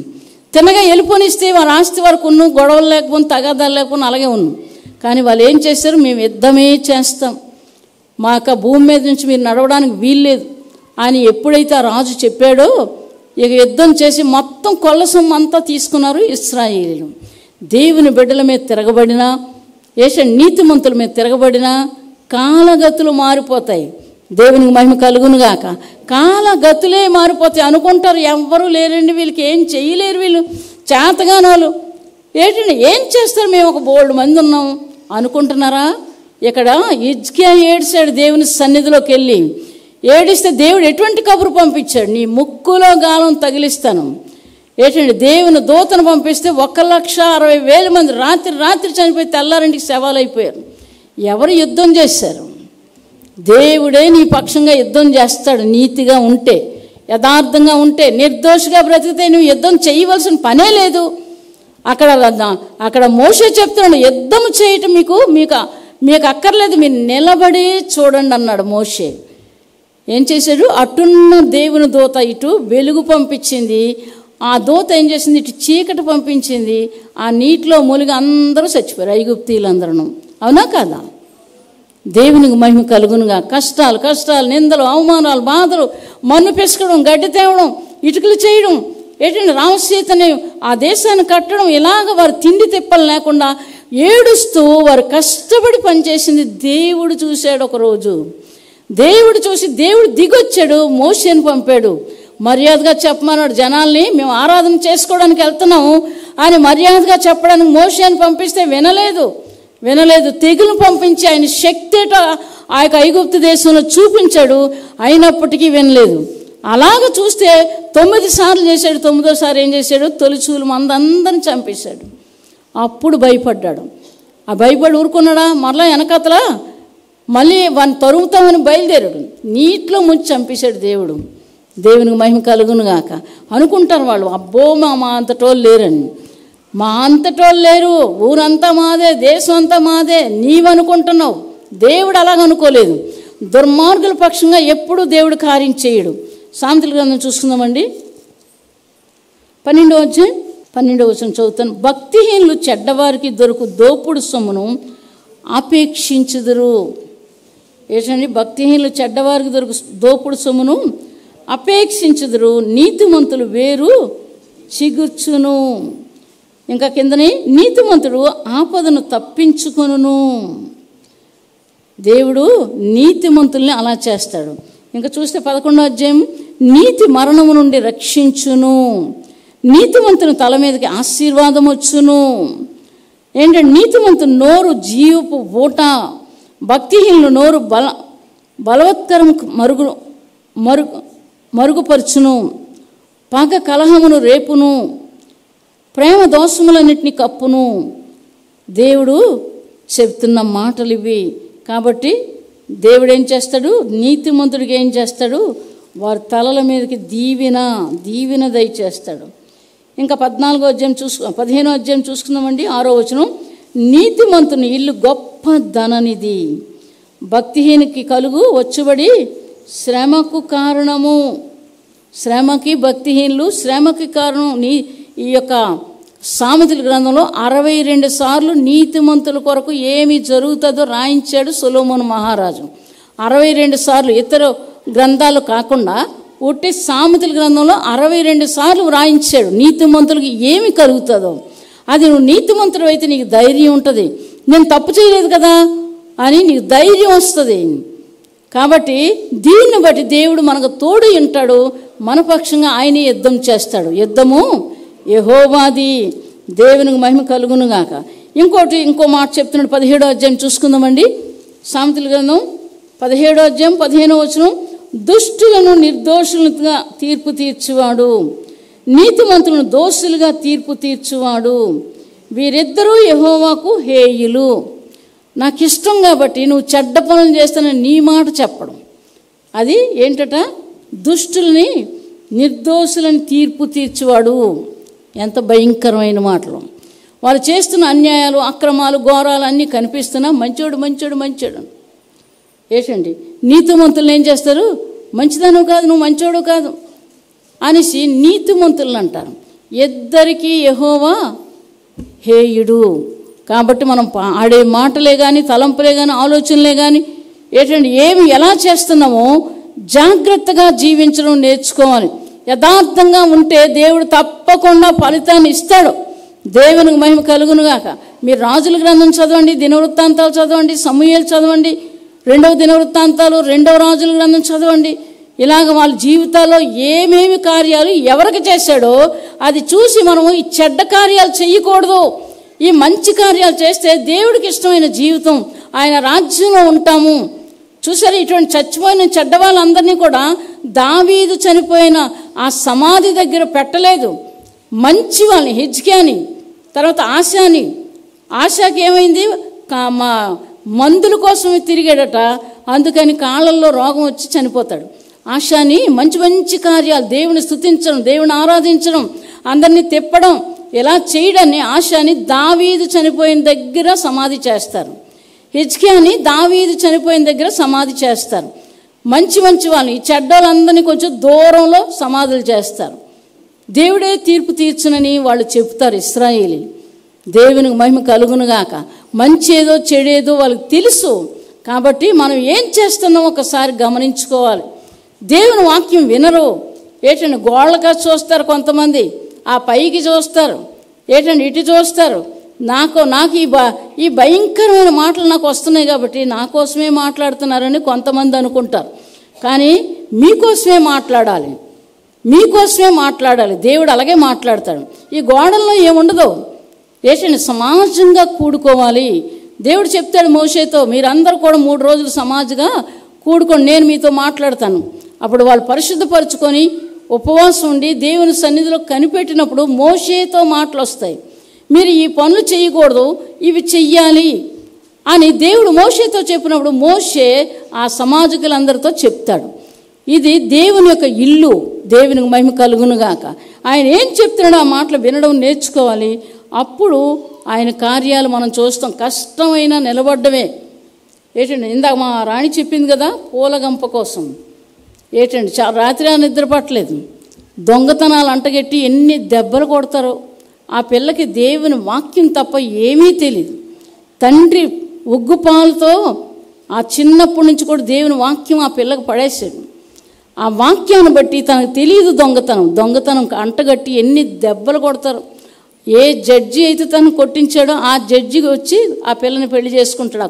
తిన్నగా వెళ్ళిపోనిస్తే వారి ఆస్తి వరకు ఉన్న, గొడవలు లేకపోతే తగాదాలు లేకపోతే అలాగే ఉన్నాం. కానీ వాళ్ళు ఏం చేశారు? మేము యుద్ధమే చేస్తాం, మాకు భూమి మీద నుంచి మీరు నడవడానికి వీల్లేదు అని ఎప్పుడైతే ఆ రాజు చెప్పాడో ఇక యుద్ధం చేసి మొత్తం కొల్ల సొమ్ము అంతా తీసుకున్నారు ఇశ్రాయేలీలు. దేవుని బిడ్డల మీద తిరగబడినా, నీతిమంతుల మీద తిరగబడినా కాలగతులు మారిపోతాయి. దేవునికి మహిమ కలుగునుగాక. కాలగతులే మారిపోతాయి. అనుకుంటారు ఎవ్వరూ లేరండి, వీళ్ళకి ఏం చేయలేరు, వీళ్ళు చేతగాని వాళ్ళు. ఏం చేస్తారు, మేము ఒక బోల్డ్ మంది ఉన్నాం అనుకుంటున్నారా? ఇక్కడ హిజ్కియా ఏడ్చాడు దేవుని సన్నిధిలోకి వెళ్ళి. ఏడిస్తే దేవుడు ఎటువంటి కబురు పంపించాడు? నీ ముక్కులో గాలం తగిలిస్తాను. దేవుని దూతను పంపిస్తే 1,60,000 మంది రాత్రి చనిపోయి తెల్లారింటికి శవాలైపోయారు. ఎవరు యుద్ధం చేశారు? దేవుడే నీ పక్షంగా యుద్ధం చేస్తాడు. నీతిగా ఉంటే, యథార్థంగా ఉంటే, నిర్దోషిగా బ్రతికితే నువ్వు యుద్ధం చేయవలసిన పనే లేదు. అక్కడ మోషే చెప్తున్నాడు, యుద్ధం చేయటం మీకు అక్కర్లేదు, మీరు నిలబడి చూడండి అన్నాడు మోషే. ఏం చేశాడు? అటున్న దేవుని దూత ఇటు వెలుగు పంపించింది. ఆ దూత ఏం చేసింది? ఇటు చీకటి పంపించింది. ఆ నీటిలో మూలిగా అందరూ చచ్చిపోయారు, ఐగుప్తీయులందరూ. అవునా కాదా? దేవునికి మహిమ కలుగునుగా. కష్టాలు, నిందలు, అవమానాలు, బాధలు, మన్ను పెసకడం, గడ్డి తేవడం, ఇటుకలు చేయడం, రామసీతని ఆ దేశాన్ని కట్టడం, ఇలాగ వారు తిండి తిప్పలు లేకుండా ఏడుస్తూ వారు కష్టపడి పనిచేసింది దేవుడు చూశాడు. ఒకరోజు దేవుడు చూసి దేవుడు దిగొచ్చాడు, మోషేని పంపాడు. మర్యాదగా చెప్పమన్నాడు జనాల్ని, మేము ఆరాధన చేసుకోవడానికి వెళ్తున్నాము అని మర్యాదగా చెప్పడానికి మోషేని పంపిస్తే వినలేదు. తెగులు పంపించి ఆయన శక్తి ఆ యొక్క ఐగుప్తు దేశంలో చూపించాడు. అయినప్పటికీ వినలేదు. అలాగ చూస్తే 9 సార్లు చేశాడు. 9వ ఏం చేశాడు? తొలిచూలు మందందరిని చంపేశాడు. అప్పుడు భయపడ్డాడు. ఆ భయపడి ఊరుకున్నాడా? మరలా వెనకతలా మళ్ళీ వాడిని తరుముతామని బయలుదేరాడు, నీటిలో ముంచి చంపేశాడు దేవుడు. దేవునికి మహిమ కలుగును గాక. అనుకుంటారు వాళ్ళు, అబ్బో మా అంతటోళ్ళు లేరని. మా అంతటోళ్ళు లేరు, ఊరంతా మాదే, దేశం అంతా మాదే నీవనుకుంటున్నావు. దేవుడు అలాగనుకోలేదు. దుర్మార్గుల పక్షంగా ఎప్పుడూ దేవుడు కార్యం చేయడు. సామెతల గ్రంథం చూసుకుందామండి, 12వ అధ్యాయం 12వ వచనం చదువుతాను. భక్తిహీనులు చెడ్డవారికి దొరుకు దోపుడు సొమ్మును అపేక్షించుదురు. ఏంటండి? భక్తిహీనులు చెడ్డవారికి దొరుకు దోపుడు సొమ్మును అపేక్షించుదురు, నీతిమంతులు వేరు చిగుర్చును. ఇంకా కిందనే నీతిమంతుడు ఆపదను తప్పించుకొనును. దేవుడు నీతిమంతుల్ని అలా చేస్తాడు. ఇంకా చూస్తే 11వ అధ్యాయం, నీతి మరణము నుండి రక్షించును, నీతిమంతుని తల మీదకి ఆశీర్వాదం వచ్చును. ఏంటంటే నీతిమంతుని నోరు జీవపు ఊట, భక్తిహీనులు నోరు బలవత్కరం మరుగుపరుచును, పగ కలహమును రేపును, ప్రేమ దోషములన్నిటినీ కప్పును. దేవుడు చెప్తున్న మాటలు ఇవి. కాబట్టి దేవుడు ఏం చేస్తాడు? నీతిమంతుడికి ఏం చేస్తాడు? వారి తలల మీదకి దీవెన దయచేస్తాడు. ఇంకా 15వ అధ్యాయం చూసుకుందామండి, 6వ వచనం. నీతిమంతుని ఇల్లు గొప్ప ధననిధి, భక్తిహీనికి కలుగు వచ్చుబడి శ్రమకు కారణము. శ్రమకి భక్తిహీనులు శ్రమకి కారణం. ఈ యొక్క సామెతల గ్రంథంలో 62 సార్లు నీతిమంతుల కొరకు ఏమి జరుగుతుందో రాయించాడు సొలొమోను మహారాజు. 62 సార్లు, ఇతర గ్రంథాలు కాకుండా ఒట్టి సామెతల గ్రంథంలో 62 సార్లు రాయించాడు నీతిమంతులకి ఏమి కలుగుతుందో. అది నువ్వు నీతిమంతుడు అయితే నీకు ధైర్యం ఉంటుంది, నేను తప్పు చేయలేదు కదా అని నీకు ధైర్యం వస్తుంది. కాబట్టి దీన్ని బట్టి దేవుడు మనకు తోడు ఉంటాడు, మన పక్షంగా ఆయనే యుద్ధం చేస్తాడు. యుద్ధము యెహోవాది. దేవునికి మహిమ కలుగును గాక. ఇంకో మాట చెప్తున్నాడు, 17వ అధ్యాయం చూసుకుందామండి. సామెతల గ్రంథం 17వ అధ్యాయం 15వ వచనం. దుష్టులను నిర్దోషులుగా తీర్పు తీర్చువాడు, నీతిమంతులను దోషులుగా తీర్పు తీర్చువాడు, వీరిద్దరూ యెహోవాకు హేయులు. నాకు ఇష్టం కాబట్టి నువ్వు చెడ్డ పనులు చేస్తానని నీ మాట చెప్పడం, అది ఏంటట? దుష్టుల్ని నిర్దోషులని తీర్పు తీర్చువాడు. ఎంత భయంకరమైన మాటలు! వాళ్ళు చేస్తున్న అన్యాయాలు, అక్రమాలు, ఘోరాలు అన్నీ కనిపిస్తున్నా మంచోడు ఏంటండి? నీతిమంతులను ఏం చేస్తారు? మంచిదను కాదు, నువ్వు మంచోడు కాదు అనేసి నీతిమంతులను అంటారు. ఇద్దరికీ యెహోవా హేయుడు. కాబట్టి మనం ఆడే మాటలే కానీ, తలంపులే కానీ, ఆలోచనలే కానీ ఏంటంటే ఎలా చేస్తున్నామో జాగ్రత్తగా జీవించడం నేర్చుకోవాలి. యథార్థంగా ఉంటే దేవుడు తప్పకుండా ఫలితాన్ని ఇస్తాడు. దేవునికి మహిమ కలుగునుగాక. మీరు రాజుల గ్రంథం చదవండి, దినవృత్తాంతాలు చదవండి, సమూయేలు చదవండి, 2వ దినవృత్తాంతాలు, 2వ రాజుల గ్రంథం చదవండి. ఇలాగ వాళ్ళ జీవితాల్లో ఏమేమి కార్యాలు ఎవరికి చేశాడో అది చూసి మనము ఈ చెడ్డ కార్యాలు చేయకూడదు, ఈ మంచి కార్యాలు చేస్తే దేవుడికి ఇష్టమైన జీవితం, ఆయన రాజ్యంలో ఉంటాము. చూసారు, ఇటువంటి చచ్చిపోయిన చెడ్డ వాళ్ళందరినీ కూడా దావీదు చనిపోయిన ఆ సమాధి దగ్గర పెట్టలేదు. మంచి వాళ్ళని, హిజ్కియాని, తర్వాత ఆశాకి ఏమైంది? మందుల కోసం తిరిగాడట, అందుకని కాళ్ళల్లో రోగం వచ్చి చనిపోతాడు. ఆశాని మంచి కార్యాలు, దేవుని స్తుతించడం, దేవుని ఆరాధించడం, అందరినీ తిప్పడం, ఇలా చేయడాన్ని ఆశాని దావీదు చనిపోయిన దగ్గర సమాధి చేస్తారు. హిజ్కియాని దావీదు చనిపోయిన దగ్గర సమాధి చేస్తారు. మంచి వాళ్ళని, ఈ చెడ్డోళ్ళందరినీ కొంచెం దూరంలో సమాధులు చేస్తారు. దేవుడే తీర్పు తీర్చునని వాళ్ళు చెప్తారు ఇశ్రాయేలీ. దేవునికి మహిమ కలుగునుగాక. మంచి ఏదో చెడేదో వాళ్ళకి తెలుసు. కాబట్టి మనం ఏం చేస్తున్నామో ఒకసారి గమనించుకోవాలి. దేవుని వాక్యం వినరు. ఏంటంటే గోళ్ళగా చూస్తారు కొంతమంది, ఆ పైకి చూస్తారు, ఏంటంటే ఇటు చూస్తారు. నాకు ఈ భయంకరమైన మాటలు నాకు వస్తున్నాయి కాబట్టి నా కోసమే మాట్లాడుతున్నారని కొంతమంది అనుకుంటారు. కానీ మీకోసమే మాట్లాడాలి. దేవుడు అలాగే మాట్లాడతాడు. ఈ గోడల్లో ఏముండదు. ఏంటంటే సమాజంగా కూడుకోవాలి. దేవుడు చెప్తాడు మోషేతో, మీరందరూ కూడా 3 రోజులు సమాజంగా కూడుకొని నేను మీతో మాట్లాడతాను. అప్పుడు వాళ్ళు పరిశుద్ధపరుచుకొని ఉపవాసం ఉండి దేవుని సన్నిధిలో కనిపెట్టినప్పుడు మోషేతో మాటలు వస్తాయి. మీరు ఈ పనులు చేయకూడదు, ఇవి చెయ్యాలి అని దేవుడు మోషేతో చెప్పినప్పుడు మోషే ఆ సమాజకులందరితో చెప్తాడు, ఇది దేవుని యొక్క ఇల్లు, దేవునికి మహిమ కలుగునుగాక. ఆయన ఏం చెప్తున్నాడో ఆ మాటలు వినడం నేర్చుకోవాలి. అప్పుడు ఆయన కార్యాలు మనం చూస్తాం. కష్టమైన నిలబడ్డమే. ఏంటండి, ఇందాక మా రాణి చెప్పింది కదా, పూలగంప కోసం ఏంటండి రాత్రి నిద్ర పట్టలేదు, దొంగతనాలు అంటగట్టి ఎన్ని దెబ్బలు కొడతారో. ఆ పిల్లకి దేవుని వాక్యం తప్ప ఏమీ తెలియదు. తండ్రి ఉగ్గుపాలతో ఆ చిన్నప్పటి నుంచి కూడా దేవుని వాక్యం ఆ పిల్లకి పడేసాడు. ఆ వాక్యాన్ని బట్టి తనకు తెలియదు దొంగతనం అంటగట్టి ఎన్ని దెబ్బలు కొడతారు. ఏ జడ్జి అయితే తను కొట్టించాడో ఆ జడ్జికి వచ్చి ఆ పిల్లని పెళ్లి చేసుకుంటాడు, ఆ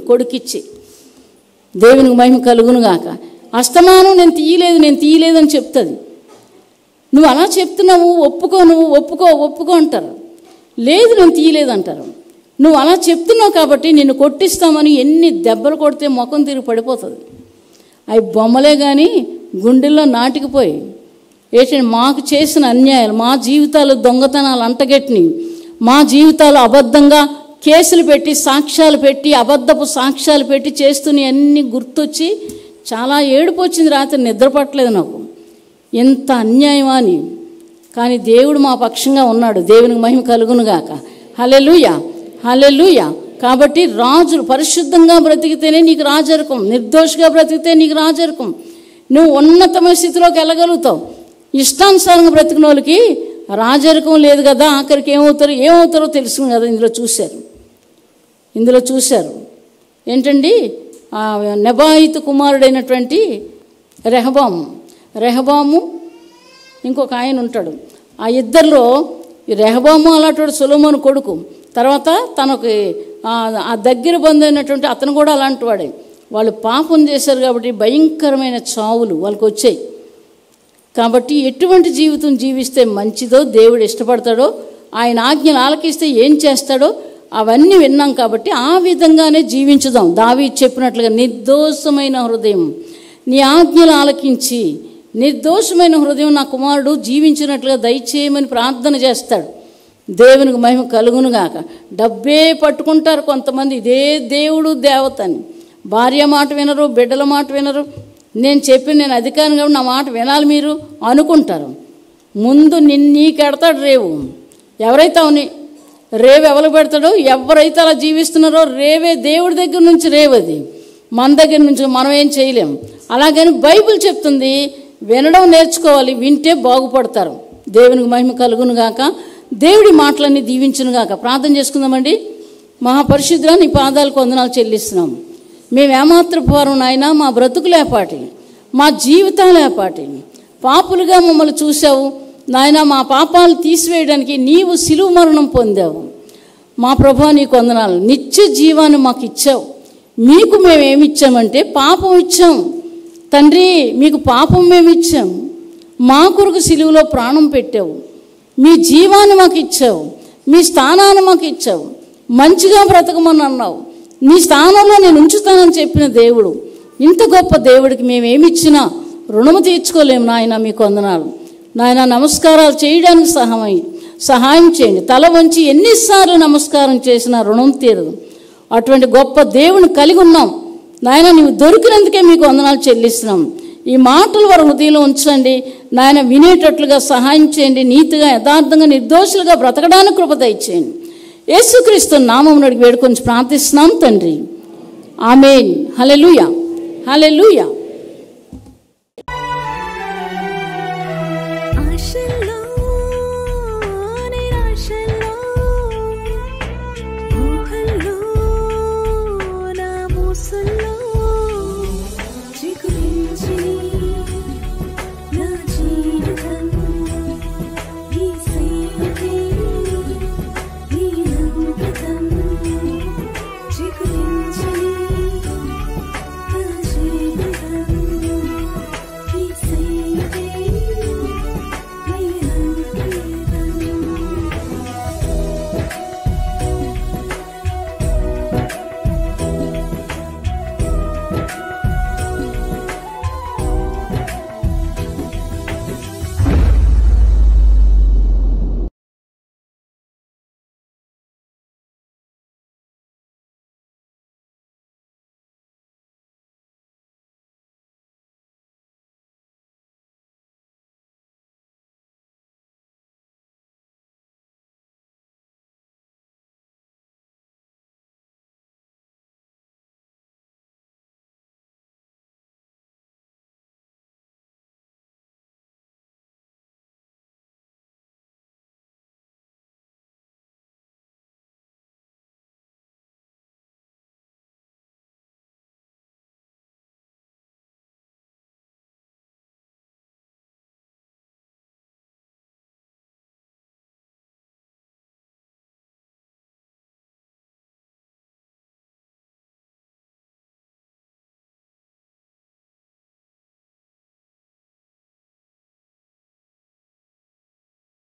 కొడుకిచ్చి. దేవునికి మహిమ కలుగునుగాక. అస్తమానం నేను తీయలేదు అని చెప్తుంది. నువ్వు అలా చెప్తున్నావు, ఒప్పుకో అంటారు. లేదు నేను తీయలేదు అంటారు. నువ్వు అలా చెప్తున్నావు కాబట్టి నిన్ను కొట్టిస్తామని ఎన్ని దెబ్బలు కొడితే ముఖం తిరిగి పడిపోతుంది. అవి బొమ్మలే కానీ గుండెల్లో నాటికిపోయి ఏంటంటే మాకు చేసిన అన్యాయాలు, మా జీవితాలు దొంగతనాలు అంటగట్టినవి, మా జీవితాలు అబద్ధంగా కేసులు పెట్టి సాక్ష్యాలు పెట్టి అబద్ధపు సాక్ష్యాలు పెట్టి చేస్తున్నవి అన్నీ గుర్తొచ్చి చాలా ఏడుపు వచ్చింది. రాత్రి నిద్ర పట్టలేదు నాకు, ఎంత అన్యాయమా అని. కానీ దేవుడు మా పక్షంగా ఉన్నాడు. దేవునికి మహిమ కలుగునుగాక. హల్లెలూయా, హల్లెలూయా. కాబట్టి రాజులు పరిశుద్ధంగా బ్రతికితేనే నీకు రాజరికం, నిర్దోషిగా బ్రతికితే నీకు రాజరికం. నువ్వు ఉన్నతమైన స్థితిలోకి వెళ్ళగలుగుతావు. ఇష్టానుసారంగా బ్రతికిన వాళ్ళకి రాజరికం లేదు కదా, ఆఖరికి ఏమవుతారో తెలుసుకుని కదా. ఇందులో చూశారు ఏంటండి, నెబాయితు కుమారుడైనటువంటి రెహబాము ఇంకొక ఆయన ఉంటాడు. ఆ ఇద్దరిలో రెహబాము అలాంటి సొలొమోను కొడుకు. తర్వాత తనకి ఆ దగ్గర బంధువైనటువంటి అతను కూడా అలాంటి వాడే. వాళ్ళు పాపం చేశారు కాబట్టి భయంకరమైన చావులు వాళ్ళకి వచ్చాయి. కాబట్టి ఎటువంటి జీవితం జీవిస్తే మంచిదో, దేవుడు ఇష్టపడతాడో, ఆయన ఆజ్ఞలు ఆలకిస్తే ఏం చేస్తాడో అవన్నీ విన్నాం. కాబట్టి ఆ విధంగానే జీవించుదాం. దావీదు చెప్పినట్లుగా నిర్దోషమైన హృదయం, నీ ఆజ్ఞలు ఆలకించి నిర్దోషమైన హృదయం నా కుమారుడు జీవించినట్లుగా దయచేయమని ప్రార్థన చేస్తాడు. దేవునికి మహిమ కలుగునుగాక. డబ్బే పట్టుకుంటారు కొంతమంది, ఇదే దేవుడు దేవత అని. భార్య మాట వినరు, బిడ్డల మాట వినరు. నేను అధికారం కాబట్టి నా మాట వినాలి మీరు అనుకుంటారు. ముందు నీకెడతాడు రేవు. ఎవరైతే అవని రేవు ఎవరు పెడతాడో, ఎవరైతే అలా జీవిస్తున్నారో రేవే దేవుడి దగ్గర నుంచి రేవది, మన దగ్గర నుంచి మనం ఏం చేయలేం. అలాగని బైబిల్ చెప్తుంది, వినడం నేర్చుకోవాలి, వింటే బాగుపడతారు. దేవునికి మహిమ కలుగునుగాక. దేవుడి మాటలన్నీ దీవించునుగాక. ప్రార్థన చేసుకుందామండి. మహాపరిశుద్ధుడా, నీ పాదాలకు వందనాలు చెల్లిస్తున్నాం. మేము ఏమాత్రపు వారం నాయనా, మా బ్రతుకులేపాటి, మా జీవితాలేపాటి పాపులుగా మమ్మల్ని చూసావు నాయనా. మా పాపాలు తీసివేయడానికి నీవు శిలువ మరణం పొందావు. మా ప్రభువా నీకు వందనాలు. నిత్య జీవాన్ని మాకు ఇచ్చావు. మీకు మేమేమి ఇచ్చామంటే పాపం ఇచ్చాం తండ్రి. మీకు పాపం మేము ఇచ్చాం. మా కొరకు శిలువలో ప్రాణం పెట్టావు. మీ జీవాన్ని మాకు ఇచ్చావు. మీ స్థానాన్ని మాకు ఇచ్చావు. మంచిగా బ్రతకమని అన్నావు. నీ స్థానంలో నేను ఉంచుతానని చెప్పిన దేవుడు. ఇంత గొప్ప దేవుడికి మేమేమిచ్చినా రుణము తీర్చుకోలేము నాయన. మీకు వందనాలు నాయన. నమస్కారాలు చేయడానికి సహాయం చేయండి. తల వంచి ఎన్నిసార్లు నమస్కారం చేసినా రుణం తీరదు. అటువంటి గొప్ప దేవుని కలిగి ఉన్నాం నాయన. నీవు దొరికినందుకే మీకు వందనాలు చెల్లిస్తున్నాం. ఈ మాటలు వారి హృదయంలో ఉంచండి నాయన. వినేటట్లుగా సహాయం చేయండి. నీతిగా, యథార్థంగా, నిర్దోషులుగా బ్రతకడానికి కృప దయచేయండి. యేసుక్రీస్తు నామమున అడిగి వేడుకొని ప్రార్థిస్తున్నాం తండ్రి. ఆమేన్. హల్లెలూయా, హల్లెలూయా. చిగురించని